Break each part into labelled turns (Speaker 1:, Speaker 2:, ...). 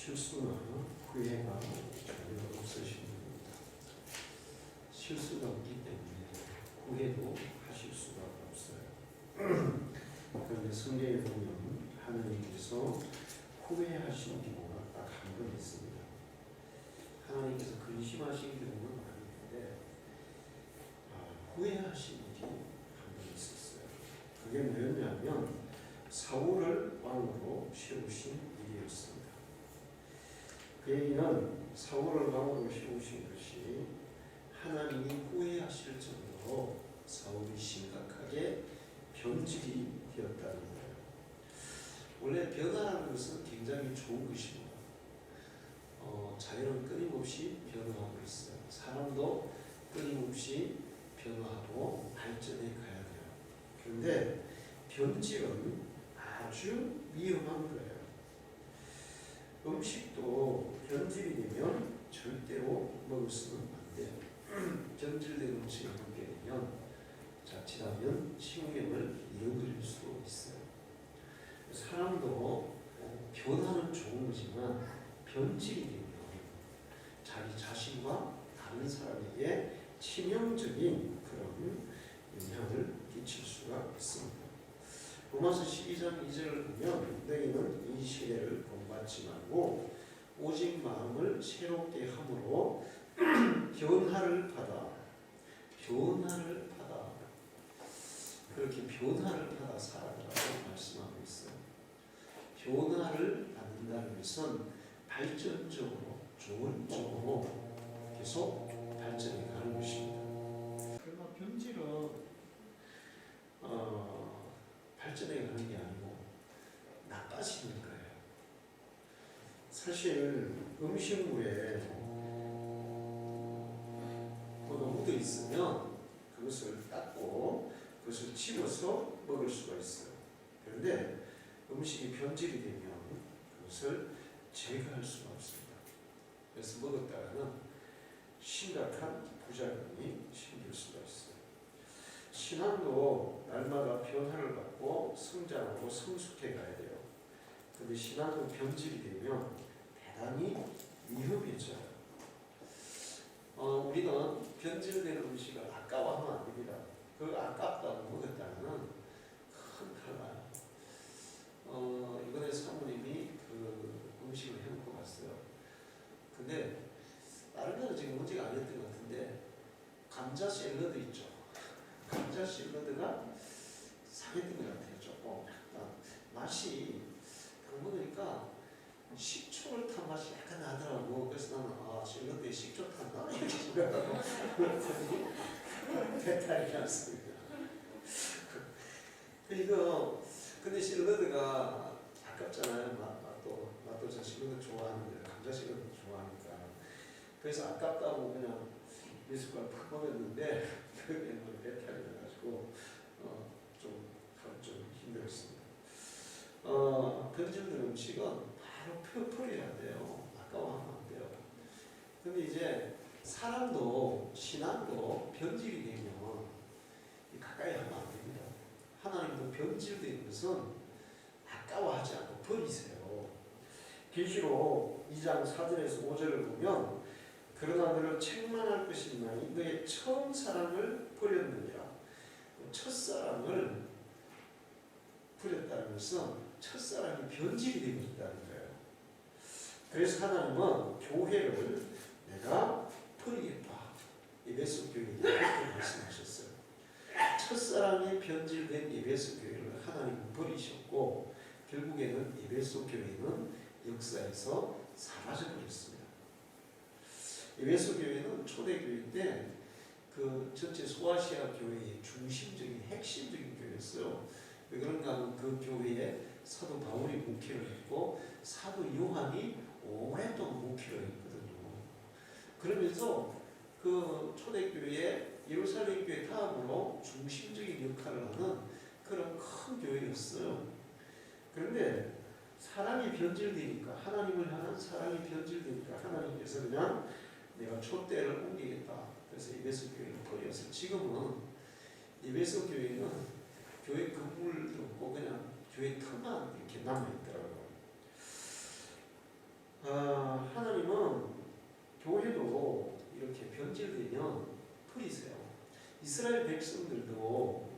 Speaker 1: 실수나 후회가 전혀 없으신 분입니다. 실수가 없기 때문에 후회도 하실 수가 없어요. 그런데 성경에 보면 하나님께서 후회하신 경우가 딱 한 번 있습니다. 하나님께서 근심하신 경우는 아닌데 후회하신 일이 한 번 있었어요. 그게 뭐였냐면 사울을 왕으로 세우신 일이었습니다. 그 얘기는 사울을 왕으로 세우신 것이 하나님이 후회하실 정도로 사울이 심각하게 변질이 되었다는 거예요. 원래 변화라는 것은 굉장히 좋은 것입니다. 자연은 끊임없이 변화하고 있어요. 사람도 끊임없이 변화하고 발전해 가야 돼요. 그런데 변질은 아주 위험한 거예요. 음식도 변질이 되면 절대로 먹을 수는 안 돼요. 변질된 음식을 먹게 되면 자칫하면 식명을 잃어버릴 수도 있어요. 사람도 변화는 좋은 거지만 변질이 되면 자기 자신과 다른 사람에게 치명적인 그런 영향을 끼칠 수가 있습니다. 로마서 12장 2절을 보면 너희는 이 시대를 본받지 말고 오직 마음을 새롭게 함으로 변화를 받아 그렇게 변화를 받아 살아가라고 말씀하고 있어요. 변화를 받는다는 것은 발전적으로 좋은 쪽으로 계속 발전해 가는 것입니다. 그러나 변질은 발전해 가는 게 아니고 나빠지는 거예요. 사실 음식물에 뭐가 묻어 있으면 그것을 닦고 그것을 집어서 먹을 수가 있어요. 그런데 음식이 변질이 되면 그것을 제거할 수가 없습니다. 그래서 먹었다가는 심각한 부작용이 생길 수가 있어요. 신앙도 날마다 변화를 받고 성장하고 성숙해 가야 돼요. 그런데 신앙도 변질이 되면 대단히 위험해져요. 우리는 변질된 음식을 아까워하면 안 됩니다. 그 아깝다고 먹었다가는 큰 큰일 나요. 이번에 사모님이 그 음식을 해놓고 갔어요. 근데 다른 데는 지금 문제가 아니었던 것 같은데 감자 샐러드 있죠. 감자 샐러드가 상했던 것 같아요. 조금 맛이 딱 먹으니까 식초를 탄 맛이 약간 나더라고. 그래서 나는 샐러드에 식초 탔나? 이렇게 생각하고 그랬더니 배탈이 났습니다. 근데 샐러드가 아깝잖아요. 맛도 저 샐러드 좋아하는데 감자 샐러드 좋아하니까. 그래서 아깝다고 그냥 몇 숟갈 팍 먹었는데 그게 배탈이 나가지고 좀 힘들었습니다. 변질된 음식은 바로 버려야 돼요. 아까워하면 안 돼요. 근데 이제 사람도 신앙도 변질이 되면 가까이 하면 안 됩니다. 하나님도 변질된 것은 아까워하지 않고 버리세요. 계시록 2장 4절에서 5절을 보면 그러나 너를 책망할 것이니 너의 처음 사랑을 버렸느니라. 첫사랑을 버렸다는 것은 첫사랑이 변질이 되고 있다는 거예요. 그래서 하나님은 교회를 내가 버리겠다. 에베소 교회에 이렇게 말씀하셨어요. 첫사랑이 변질된 에베소 교회를 하나님은 버리셨고 결국에는 에베소 교회는 역사에서 사라져버렸습니다. 에베소 교회는 초대교회 때 그 전체 소아시아 교회의 중심적인 핵심적인 교회였어요. 왜 그런가 하면 그 교회에 사도 바울이 목회를 했고 사도 요한이 오랫동안 목회를 했거든요. 그러면서 그 초대교회에 예루살렘 교회 다음으로 중심적인 역할을 하는 그런 큰 교회였어요. 그런데 사랑이 변질되니까 하나님을 향한 사랑이 변질되니까 하나님께서 그냥 내가 촛대를 옮기겠다. 그래서 에베소 교회를 버려서 지금은 에베소 교회는 교회 건물도 없고 그냥 교회 터만 이렇게 남아있더라고요. 이스라엘 백성들도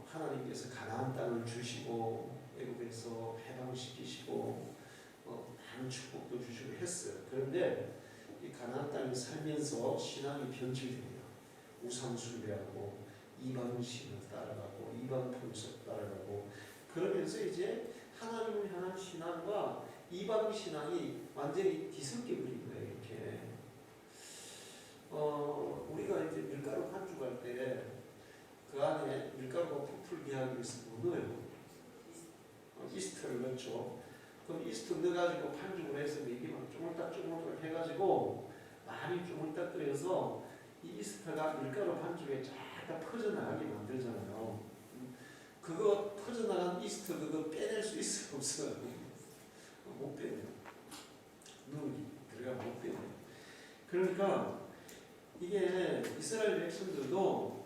Speaker 1: 하나님께서 가나안 땅을 주시고 애굽에서 해방시키시고 많은 축복도 주시고 했어요. 그런데 이 가나안 땅에 살면서 신앙이 변질됩니다. 우상 숭배하고 이방 신을 따라가고 이방 풍습 따라가고 그러면서 이제 하나님을 향한 신앙과 이방 신앙이 완전히 뒤섞여 버린 거예요. 이렇게 우리가 이제 밀가루 반죽할 때 그 안에 밀가루가 부풀게 하기 위해서 뭐 넣어요? 이스트를 넣죠. 그럼 이스트 넣어가지고 반죽을 해서 이게 막 쪼물딱쪼물딱 해가지고 많이 쪼물딱 끓여서 이 이스트가 밀가루 반죽에 쫙 퍼져나가게 만들잖아요. 그거 퍼져나간 이스트 그거 빼낼 수 있어요? 없어요? 못 빼내요. 눈이 들어가 못 빼내요. 그러니까 이게 이스라엘 백성들도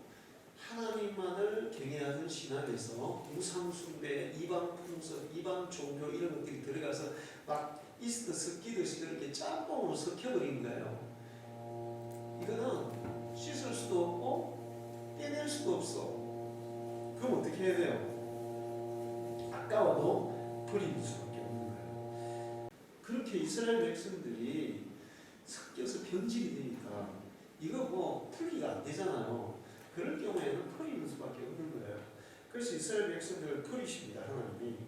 Speaker 1: 하나님만을 경외하는 신앙에서 우상숭배, 이방 풍습, 이방 종교 이런 것들이 들어가서 막 이스트 섞이듯이 그렇게 짬뽕으로 섞여버린 거예요. 이거는 씻을 수도 없고 빼낼 수도 없어. 그럼 어떻게 해야 돼요? 아까워도 버리는 수밖에 없는 거예요. 그렇게 이스라엘 백성들이 섞여서 변질이 되니까 이거 뭐 풀기가 안 되잖아요. 그럴 경우에는 버리는 수밖에 없는 거예요. 그래서 이스라엘 백성들을 버리십니다. 하나님이.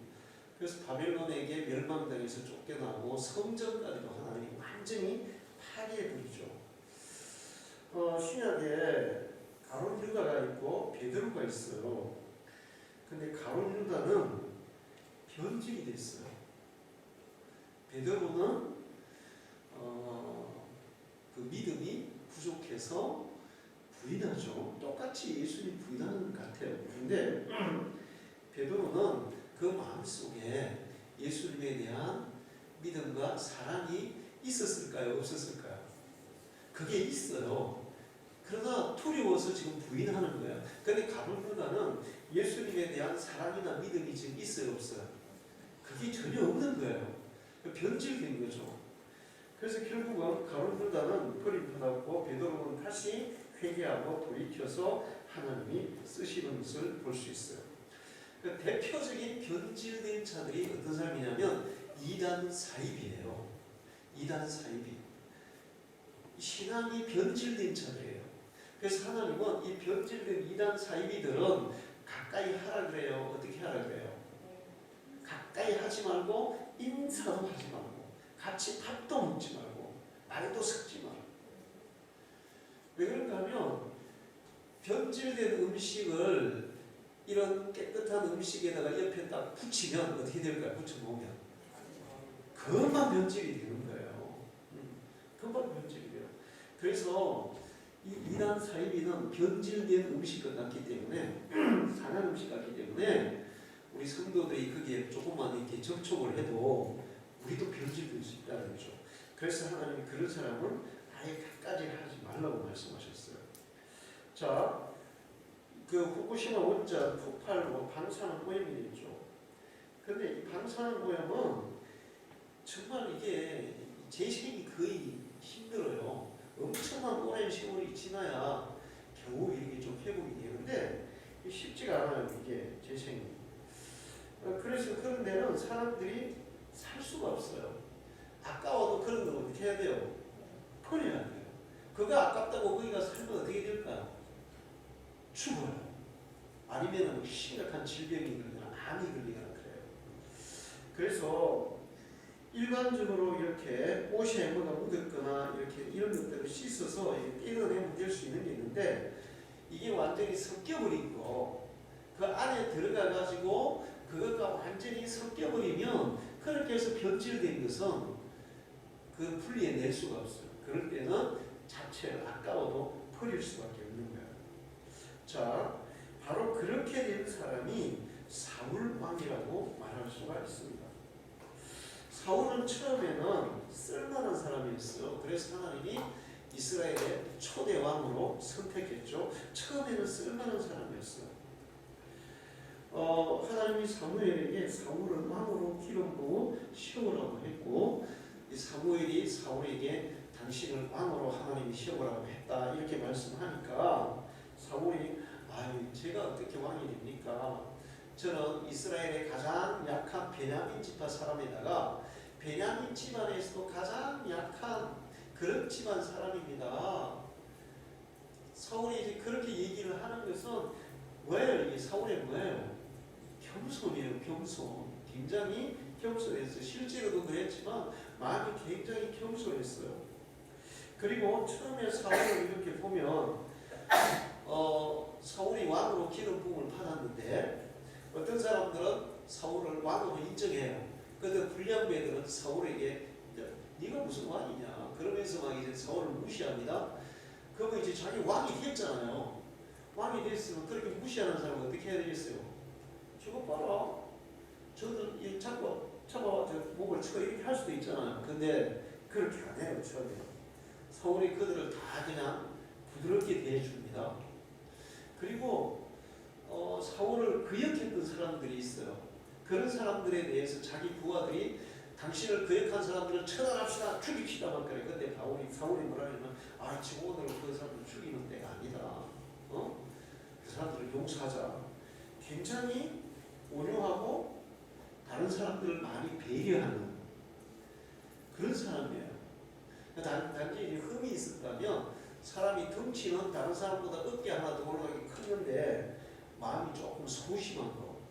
Speaker 1: 그래서 바벨론에게 멸망당해서 쫓겨나고 성전까지도 하나님이 완전히 파괴해버리죠. 신약에 가룟 유다가 있고 베드로가 있어요. 근데 가룟 유다는 변질이 됐어요. 베드로는 그 믿음이 부족해서 부인하죠. 똑같이 예수님 부인하는 것 같아요. 그런데 베드로는 그 마음속에 예수님에 대한 믿음과 사랑이 있었을까요? 없었을까요? 그게 있어요. 그러나 두려워서 지금 부인하는 거예요. 그런데 가룟 유다는 예수님에 대한 사랑이나 믿음이 지금 있어요? 없어요? 그게 전혀 없는 거예요. 변질된 거죠. 그래서 결국은 가룟 유다는 버림받았고 베드로는 다시 회개하고 돌이켜서 하나님이 쓰시는 것을 볼 수 있어요. 그 대표적인 변질된 자들이 어떤 사람이냐면 이단 사입이에요. 이단 사입이 신앙이 변질된 자들이에요. 그래서 하나님은 이 변질된 이단 사입이들은 가까이 하라 그래요. 어떻게 하라 그래요? 가까이 하지 말고 인사도 하지 말고 같이 밥도 먹지 말고 말도 섞지 말고. 왜 그런가 하면 변질된 음식을 이런 깨끗한 음식에다가 옆에 딱 붙이면 어떻게 될까요? 붙여놓으면 그것만 변질이 되는 거예요. 그것만 변질이 돼요. 그래서 이 이단 사이비는 변질된 음식 같기 때문에 상한 음식 같기 때문에 우리 성도들이 거기에 조금만 이렇게 접촉을 해도 우리도 변질될 수 있다는 거죠. 그래서 하나님이 그런 사람은 아예 가까이 하지 말라고 말씀하셨어요. 자, 그 후쿠시마 원전 폭발 방사능 오염이 있죠. 그런데 이 방사능 오염은 정말 이게 재생이 거의 힘들어요. 엄청난 오랜 세월이 지나야 겨우 이렇게 좀 회복이 되는데 쉽지가 않아요. 이게 재생이. 그래서 그런 데는 사람들이 살 수가 없어요. 아까워도 그런 거 어떻게 해야 돼요? 버려야 돼요. 그거 아깝다고 거기가 살면 어떻게 될까요? 죽어요. 아니면 심각한 질병이 걸리거나 암이 걸리거나 그래요. 그래서 일반적으로 이렇게 옷에 뭐가 묻었거나 이렇게 이런 것들을 씻어서 떼어내면 될 수 있는 게 있는데 이게 완전히 섞여버린 거, 그 안에 들어가가지고 그것과 완전히 섞여버리면 그렇게 해서 변질된 것은 그 분리해낼 수가 없어요. 그럴 때는 자체를 아까워도 버릴 수밖에 없는 거예요. 자, 바로 그렇게 된 사람이 사울 왕이라고 말할 수가 있습니다. 사울은 처음에는 쓸만한 사람이었어요. 그래서 하나님이 이스라엘의 초대 왕으로 선택했죠. 처음에는 쓸만한 사람이었어요. 하나님이 사무엘에게 사울을 왕으로 기름 부어 세우라고 했고, 이 사무엘이 사울에게 당신을 왕으로 하나님이 세우라고 했다 이렇게 말씀하니까 사울이 아유 제가 어떻게 왕이 됩니까? 저는 이스라엘의 가장 약한 베냐민 지파 사람에다가 베냐민 집안에서도 가장 약한 그런 집안 사람입니다. 사울이 이제 그렇게 얘기를 하는 것은 뭐예요? 이게 사울의 뭐예요? 겸손이에요. 겸손. 굉장히 겸손했어요. 실제로도 그랬지만 마음이 굉장히 겸손했어요. 그리고 처음에 사울을 이렇게 보면 사울이 왕으로 기름 부음을 받았는데 어떤 사람들은 사울을 왕으로 인정해요. 그런데 불량배들은 사울에게 네가 무슨 왕이냐 그러면서 막 이제 사울을 무시합니다. 그러면 이제 자기 왕이 됐잖아요. 왕이 됐으면 그렇게 무시하는 사람은 어떻게 해야 되겠어요? 저거 봐라. 저들 잡아 목을 쳐 이렇게 할 수도 있잖아요. 근데 그렇게 안 해요. 처음에 사울이 그들을 다 그냥 부드럽게 대해줍니다. 그리고 사울을 거역했던 사람들이 있어요. 그런 사람들에 대해서 자기 부하들이 당신을 거역한 사람들을 처단합시다, 죽입시다 막 그래. 근데 사울이 뭐라 하냐면 지금 오늘 그 사람들 죽이는 때가 아니다. 그 사람들을 용서하자. 굉장히 온유하고 다른 사람들을 많이 배려하는 그런 사람이에요. 단지 이제 흠이 있었다면 사람이 덩치는 다른 사람보다 어깨 하나 더 올라가기 컸는데 마음이 조금 소심한 거.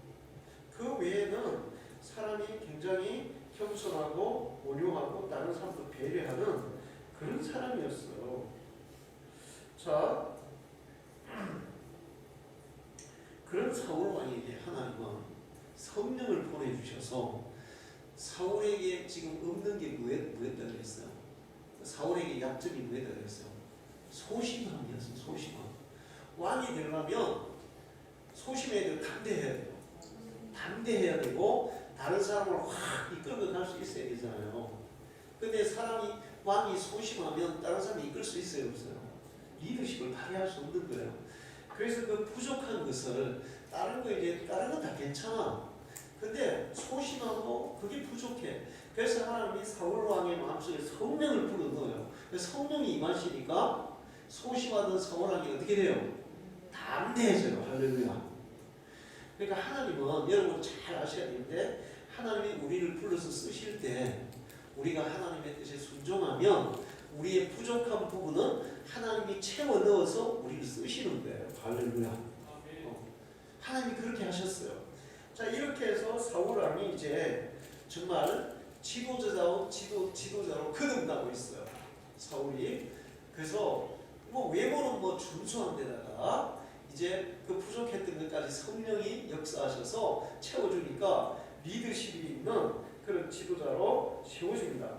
Speaker 1: 그 외에는 사람이 굉장히 겸손하고 온유하고 다른 사람도 배려하는 그런 사람이었어요. 자, 그런 사울 왕에게 하나님은 성령을 보내주셔서 사울에게 지금 없는 게 뭐였다 그랬어요? 사울에게 약점이 뭐였다 그랬어요? 소심함이었어요. 소심함. 왕이 되려면 소심해야 되고 담대해야 돼요. 담대해야 되고 다른 사람을 확 이끌고 갈 수 있어야 되잖아요. 근데 왕이 소심하면 다른 사람이 이끌 수 있어요? 없어요? 리더십을 발휘할 수 없는 거예요. 그래서 그 부족한 것을 다른 건 다 괜찮아. 근데 소심하고 그게 부족해. 그래서 하나님이 사울 왕의 마음속에 성령을 불어넣어요. 성령이 임하시니까 소심하던 사울 왕이 어떻게 돼요? 담대해져요. 할렐루야. 그러니까 하나님은 여러분 잘 아셔야 되는데 하나님이 우리를 불러서 쓰실 때 우리가 하나님의 뜻에 순종하면 우리의 부족한 부분은 하나님이 채워 넣어서 우리를 쓰시는 거예요. 할렐루야. 하나님이 그렇게 하셨어요. 자, 이렇게 해서 사울 왕이 이제 정말 지도자로 거듭나고 있어요. 사울이. 그래서 외모는 준수한 데다가 이제 그 부족했던 것까지 성령이 역사하셔서 채워주니까 리더십이 있는 그런 지도자로 세워집니다.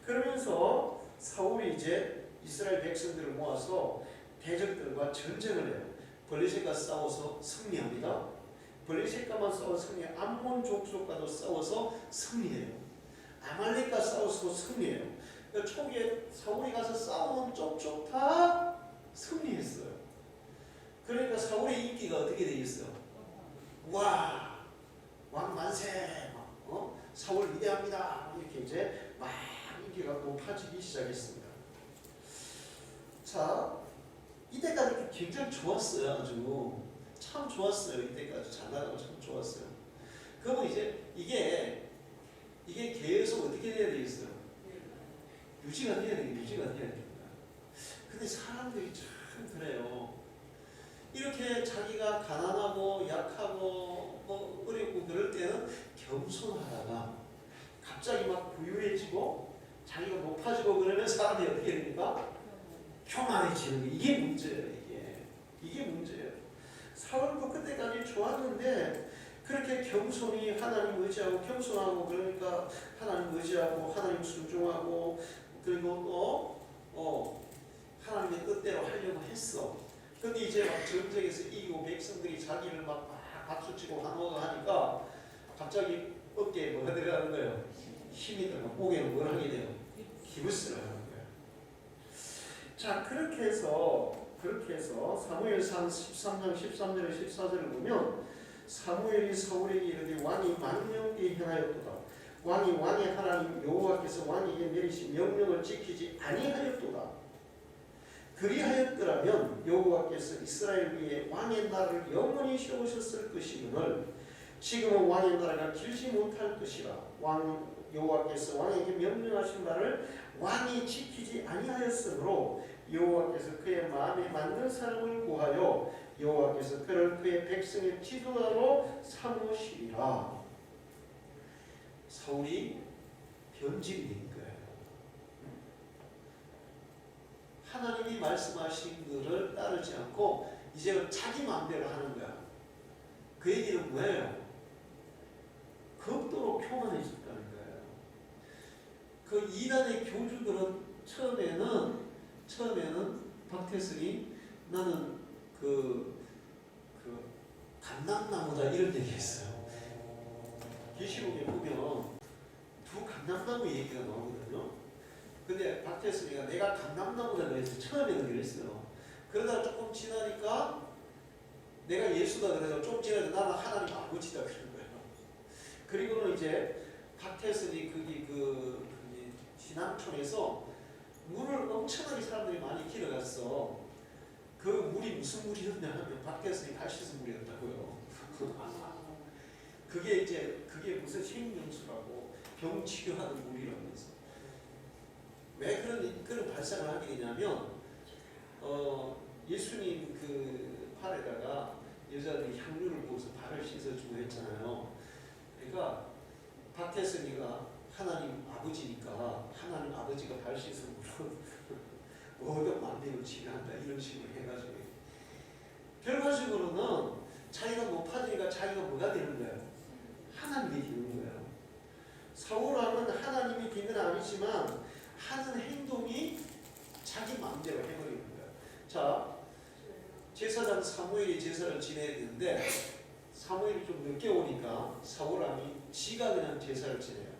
Speaker 1: 그러면서 사울이 이제 이스라엘 백성들을 모아서 대적들과 전쟁을 해요. 블레셋과 싸워서 승리합니다. 블레셋과만 싸워서 승리해요. 암몬 족속과도 싸워서 승리해요. 아말렉과 싸워서 승리해요. 초기에 사울이 가서 싸우는 쪽쪽 다 승리했어요. 그러니까 사울의 인기가 어떻게 되겠어요? 와, 왕 만세! 사울 위대합니다. 이렇게 이제 막 인기가 높아지기 시작했습니다. 자, 이때까지 굉장히 좋았어요. 아주 참 좋았어요. 이때까지 잘 나가고 참 좋았어요. 그러면 이제 이게 계속 어떻게 돼야 되겠어요? 유지가 돼야 됩니다. 근데 사람들이 참 그래요. 이렇게 자기가 가난하고 약하고 어렵고 그럴 때는 겸손하다가 갑자기 막 부유해지고 자기가 높아지고 그러면 사람이 어떻게 됩니까? 교만해지는 게 이게 문제예요. 이게 문제예요. 사울도 그때까지 좋았는데 그렇게 겸손히 하나님 의지하고 겸손하고 그러니까 하나님 의지하고 하나님 순종하고 그리고 또 하나님의 뜻대로 하려고 했어. 근데 이제 막 전쟁에서 이기고 백성들이 자기를 막 박수치고 환호하니까 갑자기 어깨에 뭐가 들어가는 거예요? 힘이 들어가. 목에는 뭘 하게 돼요? 기부스를 하는 거예요. 자, 그렇게 해서 사무엘상 13장 13절에 14절을 보면 사무엘이 사울에게 이르되 왕이 망령되이 행하였도다. 왕이 왕의 하나님 여호와께서 왕에게 내리신 명령을 지키지 아니하였도다. 그리하였더라면 여호와께서 이스라엘 위에 왕의 나라를 영원히 세우셨을 것이거늘 지금은 왕의 나라가 길지 못할 것이라. 여호와께서 왕에게 명령하신 바를 왕이 지키지 아니하였으므로 여호와께서 그의 마음에 맞는 사람을 구하여 여호와께서 그를 그의 백성의 지도자로 삼으시리라. 사울이 변질이 된 거예요. 하나님이 말씀하신 것을 따르지 않고 이제 자기 마음대로 하는 거야. 그 얘기는 뭐예요? 극도로 교만해졌다는 거예요. 그 이단의 교주들은 처음에는 박태승이 나는 감람나무다 이런 얘기했어요. 계시록에 보면 두 감람나무 얘기가 나오거든요. 근데 박태승이가 내가 감람나무다 그래서 처음에는 그랬어요. 그러다가 조금 지나니까 내가 예수다 그래서 좀 지나니까 나는 하나님 아버지다 그런 거예요. 그리고는 이제 박태승이 거기 진암촌에서 물을 엄청나게 사람들이 많이 길어갔어. 그 물이 무슨 물이었냐 하면 박태승이 발 씻은 물이었다고요. 그게 무슨 생명수라고 병 치료하는 물이라면서. 왜 그런 발상을 하게 되냐면 예수님 그 팔에다가 여자들이 향유를 부어서 발을 씻어주고 했잖아요. 그러니까 박태승이가 하나님 아버지니까 하나님 아버지가 발 씻은 물은 모든 만민을 치료한다 이런 식으로 해가지고 결과적으로는 자기가 높아지니까 자기가 뭐가 되는 거예요? 하나님이 되는 거예요. 사울왕은 하나님이 되는 아니지만 하는 행동이 자기 마음대로 해버리는 거예요. 자, 제사장 사무엘이 제사를 지내야 되는데 사무엘이 좀 늦게 오니까 사울왕이 지가 그냥 제사를 지내요.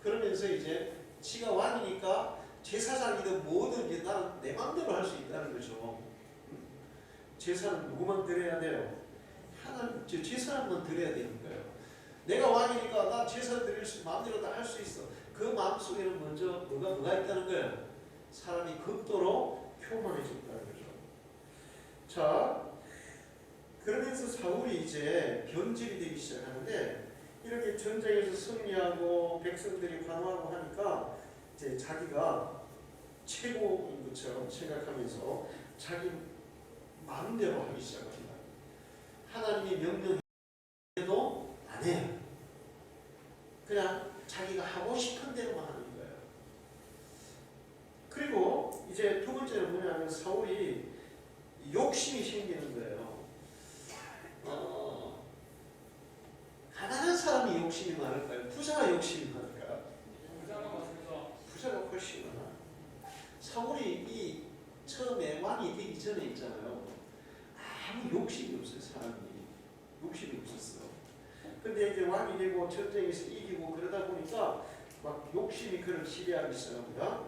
Speaker 1: 그러면서 이제 지가 왕이니까 제사장이든 뭐든 이제 나는 내 마음대로 할 수 있다는 거죠. 제사는 누구만 드려야 돼요? 하나님, 제사장만 드려야 되는 거예요. 내가 왕이니까 나 제사 드릴 수 마음대로 다 할 수 있어. 그 마음속에는 먼저 뭐가 있다는 거예요? 사람이 극도로 교만해졌다는 거죠. 자, 그러면서 사울이 이제 변질이 되기 시작하는데 이렇게 전쟁에서 승리하고 백성들이 방어하고 하니까 이제 자기가 최고인 것처럼 생각하면서 자기 마음대로 하기 시작합니다. 하나님이 명령해도 안 해요. 그냥 자기가 하고 싶은 대로만 하는 거예요. 그리고 이제 두 번째는 뭐냐면 사울이 욕심이 생기는 거예요. 가난한 사람이 욕심이 많을까요? 부자가 욕심이 많을까요? 부자가 훨씬 많아. 사울이 이 처음에 왕이 되기 전에 있잖아요. 아무 욕심이 없어요. 사람이 욕심이 없었어. 근데 이제 왕이 되고 전쟁에서 이기고 그러다 보니까 막 욕심이 그를 지배하기 시작합니다.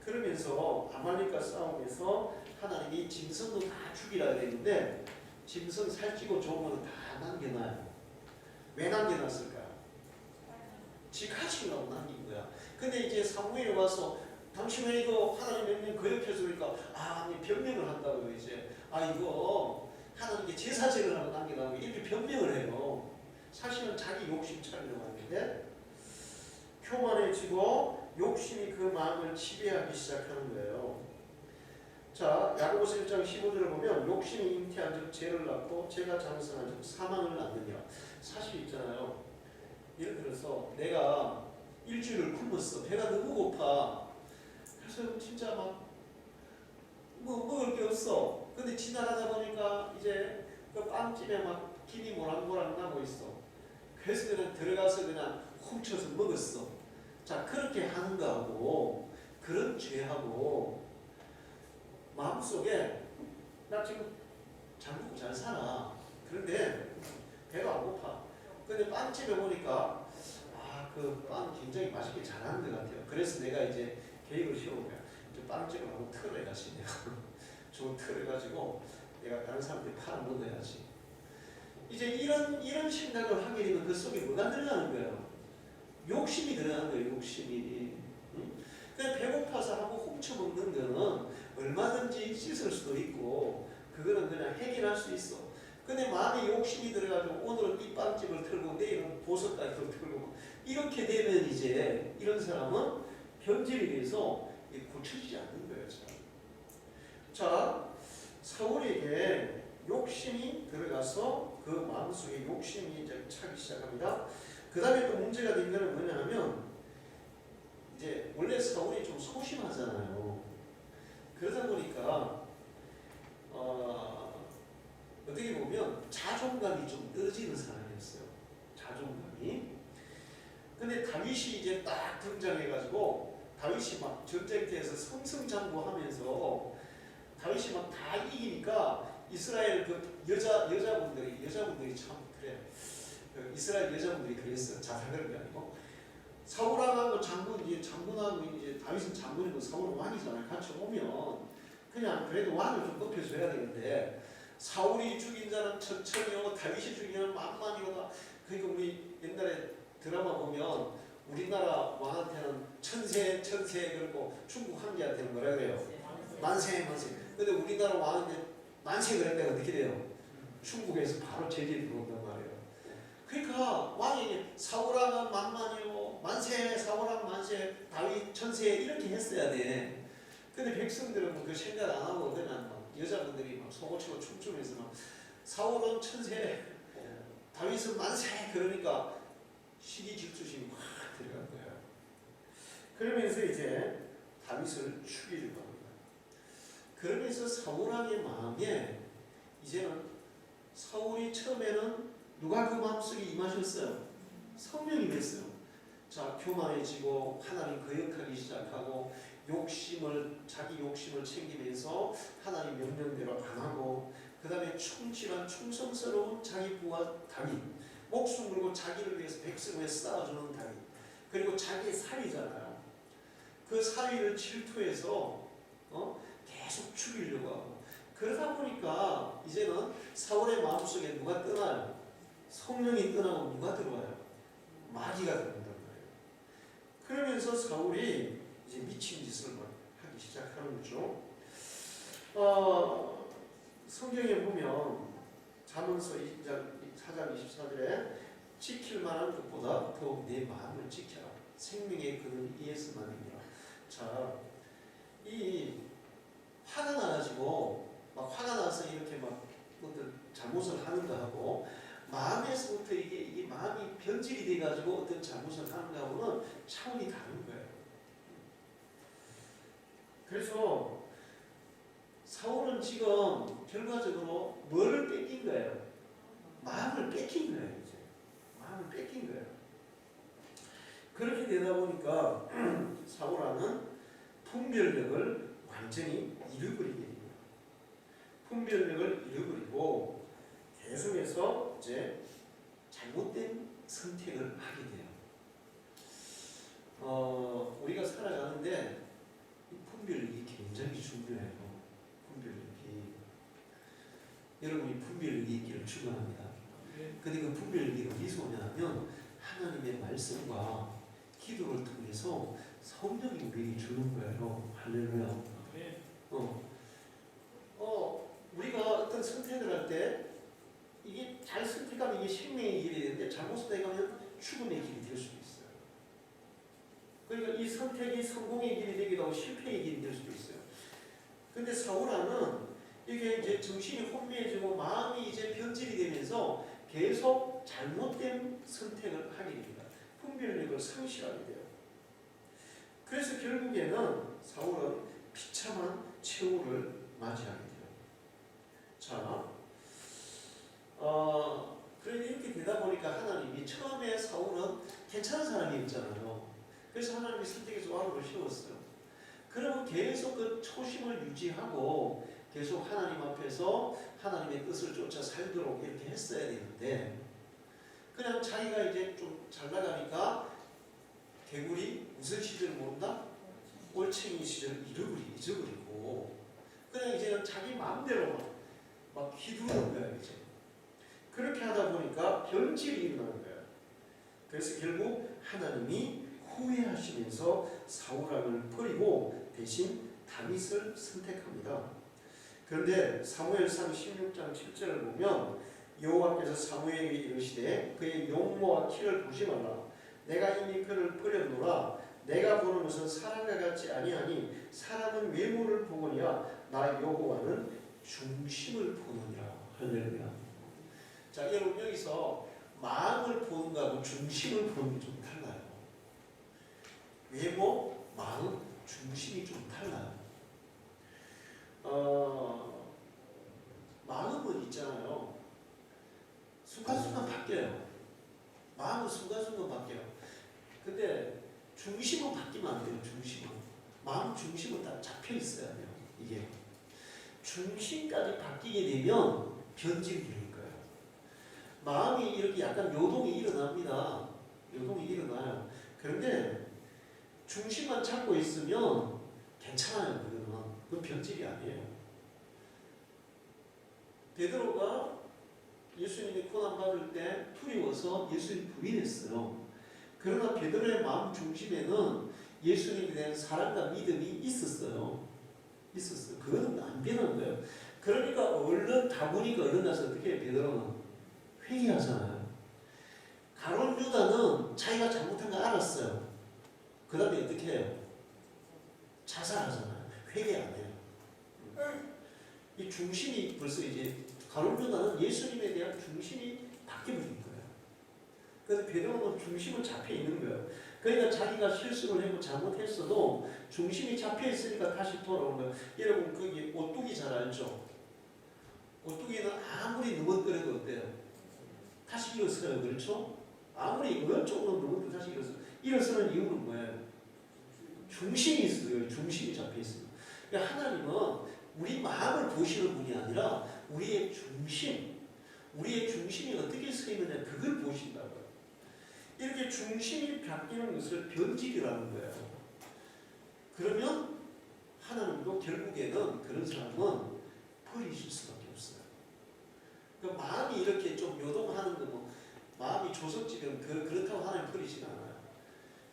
Speaker 1: 그러면서 아말렉과 싸움에서 하나님이 짐승도 다 죽이라 그랬는데 짐승 살찌고 좋은 거는 다 남겨놔요. 왜 남겨놨을까? 지 가지려고 남긴 거야. 근데 이제 사무엘이 와서 당신 왜 이거 하나님 명령 거역해서 그러니까 하나님 변명을 한다고요. 이제 이거 하나님께 제사제를 하고 남겨놔고 이렇게 변명을 해요. 사실은 자기 욕심 차리려고 하는데 교만해지고 욕심이 그 마음을 지배하기 시작하는 거예요. 자, 야고보서 1장 15절을 보면 욕심이 잉태한 즉 죄를 낳고 죄가 장성한 즉 사망을 낳느니라. 사실 있잖아요. 예를 들어서 내가 일주일을 굶었어. 배가 너무 고파. 그래서 진짜 막 먹을 게 없어. 근데 지나가다 보니까 이제 그 빵집에 막 김이 모락모락 나고 있어. 그래서 그냥 들어가서 그냥 훔쳐서 먹었어. 자, 그렇게 하는 거하고 그런 죄하고 마음속에 나 지금 잘 먹고 잘 살아. 그런데 배가 안 고파. 근데 빵집에 보니까 그 빵 굉장히 맛있게 잘하는 것 같아요. 그래서 내가 이제 계획을 세운 거야. 이제 빵집을 한번 틀어야지. 내가 좋은 틀을 가지고 내가 다른 사람들이 팔아 먹어야지. 이제 이런 생각을 하게 되면 그 속에 뭐가 들어가는 거예요? 욕심이 들어가는 거예요. 욕심이. 응? 그냥 배고파서 하고 훔쳐먹는 거는 얼마든지 씻을 수도 있고 그거는 그냥 해결할 수 있어. 근데 마음에 욕심이 들어가지고 오늘은 이 빵집을 털고 내일은 보석가게를 털고 이렇게 되면 이제 이런 사람은 변질이 돼서 고쳐지지 않는 거예요. 자, 사울에게 욕심이 들어가서 그 마음속에 욕심이 이제 차기 시작합니다. 그 다음에 또 문제가 된 거는 뭐냐면 이제 원래 사울이 좀 소심하잖아요. 그러다 보니까 어떻게 보면 자존감이 좀 떨어지는 사람이었어요. 자존감이. 근데 다윗이 이제 딱 등장해가지고 다윗이 막 전쟁터에서 승승장구하면서 다윗이 막 다 이기니까 이스라엘 그 여자분들이 참 그래. 그 이스라엘 여자분들이 그랬어요. 자살하는 게 아니고 사울하고 장군하고 이제 다윗은 장군이고 사울은 왕이잖아요. 같이 오면 그냥 그래도 왕을 좀 높여줘야 되는데 사울이 죽인 자는 천천히요, 다윗이 죽인 자는 만만이요. 그러니까 우리 옛날에 드라마 보면 우리나라 왕한테는 천세 그러고 중국 황제한테는 뭐라 그래요? 만세. 근데 우리나라 왕한테 만세 그랬다가 어떻게 돼요? 중국에서 바로 제재 들어온단 말이에요. 그러니까 왕이 사울왕은 만만이요, 만세, 사울왕 만세, 다윗 천세 이렇게 했어야 돼. 근데 백성들은 그 생각 안 하고 그냥 막 여자분들이 막 소고치고 춤추면서 막 사울은 천세, 다윗은 만세 그러니까 시기 질투심이 확 들어간 거야. 그러면서 이제 다윗을 죽이려고 합니다. 그러면서 사울왕의 마음에 이제는 사울이 처음에는 누가 그 마음속에 임하셨어요? 성령이 됐어요. 자, 교만해지고 하나님 거역하기 시작하고 자기 욕심을 챙기면서 하나님 명령대로 안 하고 그 다음에 충실한 충성스러운 자기 부하 다윗, 목숨 걸고 자기를 위해서 백성을 위해서 싸워주는 다윗, 그리고 자기의 사위잖아요. 그 사위를 질투해서 계속 죽이려고 하고 그러다 보니까 이제는 사울의 마음속에 누가 떠나요? 성령이 떠나고 누가 들어와요? 마귀가 들어온단 말이에요. 그러면서 사울이 이제 미친 짓을 하기 시작하는 거죠. 성경에 보면 잠언서 2장 4장 24절에 지킬 만한 것보다 더욱 내 마음을 지켜라. 생명의 근원이 이에서만이니라. 자, 이 화가 나가지고 막 화가 나서 이렇게 막 어떤 잘못을 하는가 하고 마음에서부터 이게 마음이 변질이 돼가지고 어떤 잘못을 하는가 하고는 차원이 다른 거예요. 그래서 사울은 지금 결과적으로 뭐를 뺏긴 거예요? 마음을 뺏긴 거예요. 이제 마음을 뺏긴 거예요. 그렇게 되다 보니까 사울왕은 분별력을 완전히 잃어버리게 됩니다. 분별력을 잃어버리고 계속해서 이제 잘못된 선택을 하게 돼요. 우리가 살아가는데 이 분별력이 굉장히 중요해요. 분별력이. 여러분이 분별력이 있기를 축원합니다. 근데 그 분별력이 어디서 오냐면 하나님의 말씀과 기도를 통해서 성령이 우리에게 주는 거예요. 할렐루야. 우리가 어떤 선택을 할 때 이게 잘 선택하면 이게 생명의 길이 되는데 잘못 선택하면 죽음의 길이 될 수도 있어요. 그러니까 이 선택이 성공의 길이 되기도 하고 실패의 길이 될 수도 있어요. 근데 사울왕은 이게 이제 정신이 혼미해지고 마음이 이제 변질이 되면서 계속 잘못된 선택을 하게 됩니다. 분별력을 상실하게 돼요. 그래서 결국에는 사울은 비참한 최후를 맞이하게 돼요. 자, 그런데 이렇게 되다 보니까 하나님이 처음에 사울은 괜찮은 사람이었잖아요. 그래서 하나님이 선택해서 왕으로 세웠어요. 그러면 계속 그 초심을 유지하고 계속 하나님 앞에서 하나님의 뜻을 쫓아 살도록 이렇게 했어야 되는데 그냥 자기가 이제 좀 잘 나가니까 개구리 무슨 시절을 모른다? 올챙이 시절을 잊어버리고 그냥 이제는 자기 마음대로 막 휘두르는 거야 이제. 그렇게 하다 보니까 변질이 일어나는 거야. 그래서 결국 하나님이 후회하시면서 사울왕을 버리고 대신 다윗을 선택합니다. 그런데 사무엘상 16장 7절을 보면 여호와께서 사무엘에게 이르시되 그의 용모와 키를 보지 말라. 내가 이미 그를 버렸노라. 내가 보는 것은 사람과 같지 아니하니 사람은 외모를 보거니와 나 여호와는 중심을 보느니라. 할렐루야. 자, 여러분 여기서 마음을 보는 거하고 중심을 보는 게 좀 달라요. 외모, 마음, 중심이 좀 달라요. 마음은 있잖아요. 순간순간 바뀌어요. 마음은 순간순간 바뀌어요. 근데 중심은 바뀌면 안 돼요. 중심은. 마음 중심은 딱 잡혀 있어야 돼요. 이게. 중심까지 바뀌게 되면 변질이 되는 거예요. 마음이 이렇게 약간 요동이 일어납니다. 요동이 일어나요. 그런데 중심만 잡고 있으면 괜찮아요. 그건 변질이 아니에요. 베드로가 예수님이 고난받을 때 두려워서 예수님 부인했어요. 그러나 베드로의 마음 중심에는 예수님에 대한 사랑과 믿음이 있었어요. 그거는 안 변한 거예요. 그러니까 얼른 다 보니까 얼른 나서 어떻게 해요? 베드로는 회개하잖아요. 가룟 유다는 자기가 잘못한 거 알았어요. 그 다음에 어떻게 해요? 자살하잖아요. 회개 안 해요. 이 중심이 벌써 이제 가룟 유다는 예수님에 대한 중심이 바뀌어버린 거예요. 그래서 베드로는 중심은 잡혀 있는 거예요. 그러니까 자기가 실수를 하고 잘못했어도 중심이 잡혀 있으니까 다시 돌아오는 거예요. 여러분 거기 오뚜기 잘 알죠? 오뚜기는 아무리 넘어뜨려도 어때요? 다시 일어서요. 그렇죠? 아무리 왼쪽으로 넘어뜨려도 다시 일어서요. 일어서는 이유는 뭐예요? 중심이 있어요. 중심이 잡혀 있어요. 그러니까 하나님은 우리 마음을 보시는 분이 아니라 우리의 중심이 어떻게 서 있느냐 그걸 보신다고요. 이렇게 중심이 바뀌는 것을 변질이라는 거예요. 그러면 하나님도 결국에는 그런 사람은 버리실 수밖에 없어요. 그 마음이 이렇게 좀 요동하는 거 뭐 마음이 조석지면 그렇다고 하나님 버리진 않아요.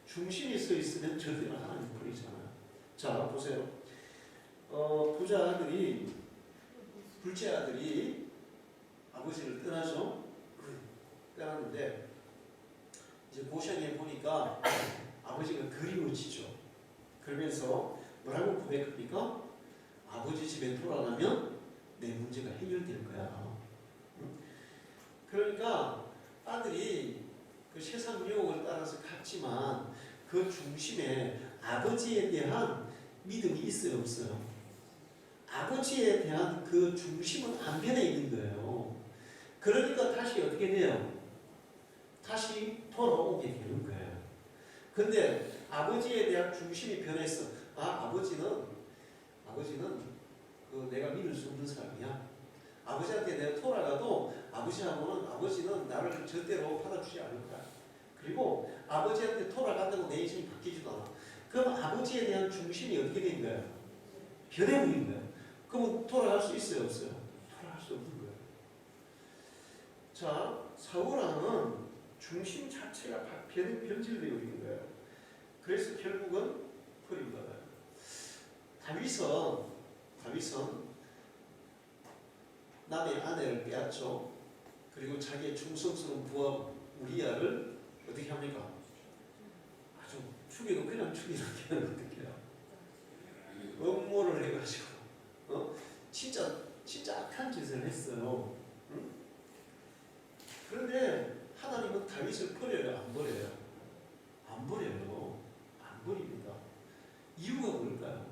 Speaker 1: 중심이 서 있으면 절대로 하나님 버리지 않아요. 자 보세요. 부자 아들이 둘째 아들이 아버지를 떠나죠. 떠났는데 이제 고향에 보니까 아버지가 그리워지죠. 그러면서 뭐라고 고백합니까? 아버지 집에 돌아가면 내 문제가 해결될 거야. 그러니까 아들이 그 세상 유혹을 따라서 갔지만 그 중심에 아버지에 대한 믿음이 있어요, 없어요? 아버지에 대한 그 중심은 안 변해 있는 거예요. 그러니까 다시 어떻게 돼요? 다시 돌아오게 되는 거예요. 근데 아버지에 대한 중심이 변했어. 아버지는 그 내가 믿을 수 없는 사람이야. 아버지한테 내가 돌아가도 아버지는 나를 절대로 받아주지 않을 거야. 그리고 아버지한테 돌아간다고 내 인생이 바뀌지도 않아. 그럼 아버지에 대한 중심이 어떻게 된 거야? 변해버린 거야. 그럼 돌아갈 수 있어요, 없어요? 돌아갈 수 없는 거예요. 자, 사울왕은 중심 자체가 변질되어 있는 거예요. 그래서 결국은 버림받아요. 다윗은 남의 아내를 빼앗죠. 그리고 자기의 충성스러운 부하 우리야를 어떻게 합니까? 아주 죽여도 그냥 죽이는 게 어떻게 해요? 음모를 해가지고 진짜 악한 짓을 했어요. 응? 그런데 하나님은 다윗을 버려요? 안 버려요? 안 버려요. 안 버립니다. 이유가 뭘까요?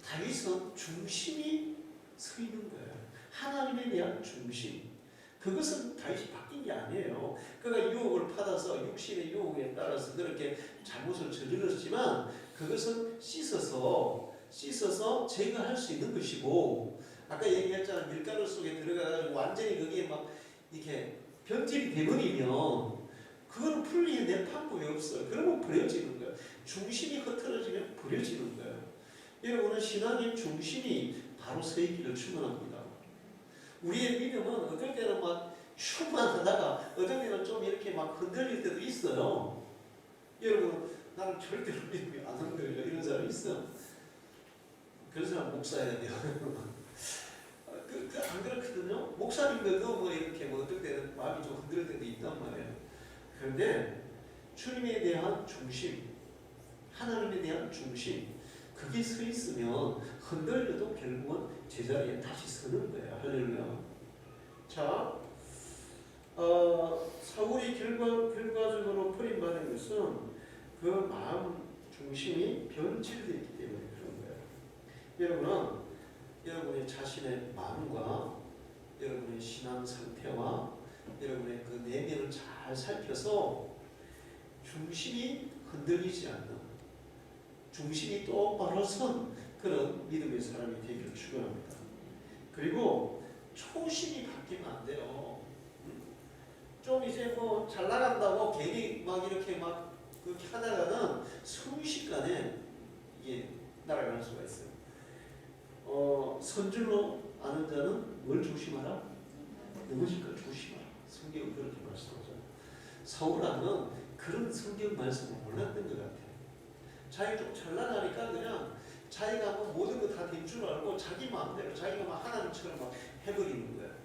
Speaker 1: 다윗은 중심이 서 있는 거예요. 하나님에 대한 중심. 그것은 다윗이 바뀐 게 아니에요. 그가 유혹을 받아서 육신의 유혹에 따라서 그렇게 잘못을 저질렀지만 그것은 씻어서 제거할 수 있는 것이고, 아까 얘기했잖아요. 밀가루 속에 들어가가지고 완전히 거기에 막 이렇게 변질이 되버리면 그거는 풀리는 방법이 없어요. 그러면 버려지는 거예요. 중심이 흐트러지면 버려지는 거예요. 여러분은 신앙의 중심이 바로 서 있기를 축원합니다. 우리의 믿음은 어떨 때는 막 춤만 하다가 어떤 때는 좀 이렇게 막 흔들릴 때도 있어요. 여러분, 나는 절대로 믿음이 안 흔들려. 이런 사람 있어. 그런 사람 목사해야 돼요. 안 그렇거든요. 목사님들도 뭐 이렇게 뭐 어떨 때는 마음이 좀 흔들릴 때도 있단 말이에요. 그런데 주님에 대한 중심, 하나님에 대한 중심, 그게 서 있으면 흔들려도 결국은 제자리에 다시 서는 거예요. 할렐루야. 자, 사울이 결과적으로 버림받은 것은 그 마음 중심이 변질되기 때문에 그런 거예요. 여러분은 여러분의 자신의 마음과 여러분의 신앙 상태와 여러분의 그 내면을 잘 살펴서 중심이 흔들리지 않는, 중심이 똑바로 선 그런 믿음의 사람이 되기를 축원합니다. 그리고 초심이 바뀌면 안 돼요. 좀 이제 뭐 잘 나간다고 괜히 막 이렇게 막 그렇게 하다가는 순식간에 이게 날아갈 수가 있어요. 선줄로 아는 자는 뭘 조심하라? 넘어질 걸 조심하라. 성경은 그렇게 말씀하죠. 사울왕은 그런 성경 말씀을 몰랐던 것 같아요. 자기가 좀 잘 나가니까 그냥 자기가 뭐 모든 거 다 된 줄 알고 자기 마음대로 자기가 막 하나님처럼 막 해버리는 거예요.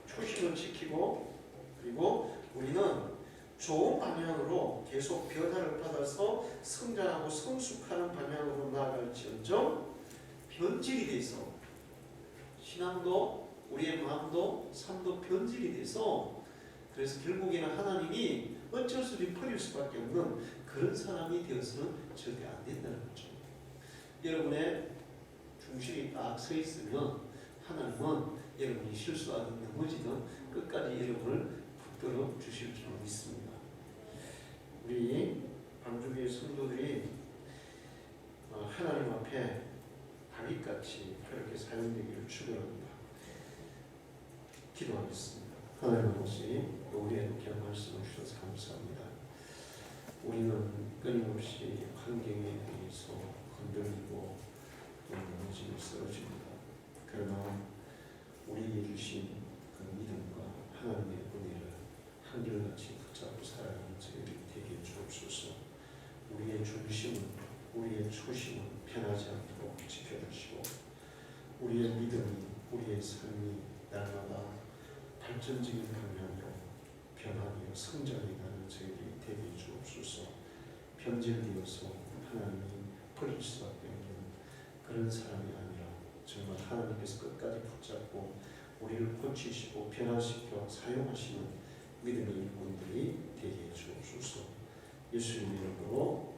Speaker 1: 초심을 지키고, 그리고 우리는 좋은 방향으로 계속 변화를 받아서 성장하고 성숙하는 방향으로 나아갈지언정 변질이 돼서 신앙도 우리의 마음도 삶도 변질이 돼서, 그래서 결국에는 하나님이 어쩔 수 없이 버릴 수밖에 없는 그런 사람이 되어서는 절대 안 된다는 거죠. 여러분의 중심이 딱 서 있으면 하나님은 여러분이 실수하든 넘어지든 끝까지 여러분을 붙들어 주실 줄 믿습니다. 우리 방주교회 성도들이 하나님 앞에 다윗같이 그렇게 사용되기를 축원합니다. 기도하겠습니다. 하나님 아버지, 우리의 귀한 말씀을 주셔서 감사합니다. 우리는 끊임없이 환경에 의해서 흔들리고 또 넘어지고 쓰러집니다. 그러나 우리에게 주신 그 믿음과 하나님의 은혜를 한결같이 붙잡고 살아가는 저희들이 되게 주옵소서. 우리의 중심은, 우리의 초심은 변하지 않도록 지켜주시고, 우리의 믿음이, 우리의 삶이 날마다 발전적인 방향으로 변화되어 성장해가는 저희들이 되게 주옵소서. 변질되어서 하나님이 버릴 수밖에 없는 그런 사람이 아니라 정말 하나님께서 끝까지 붙잡고 우리를 고치시고 변화시켜 사용하시는 믿음의 일꾼들이 되게 주옵소서. 예수님의 이름으로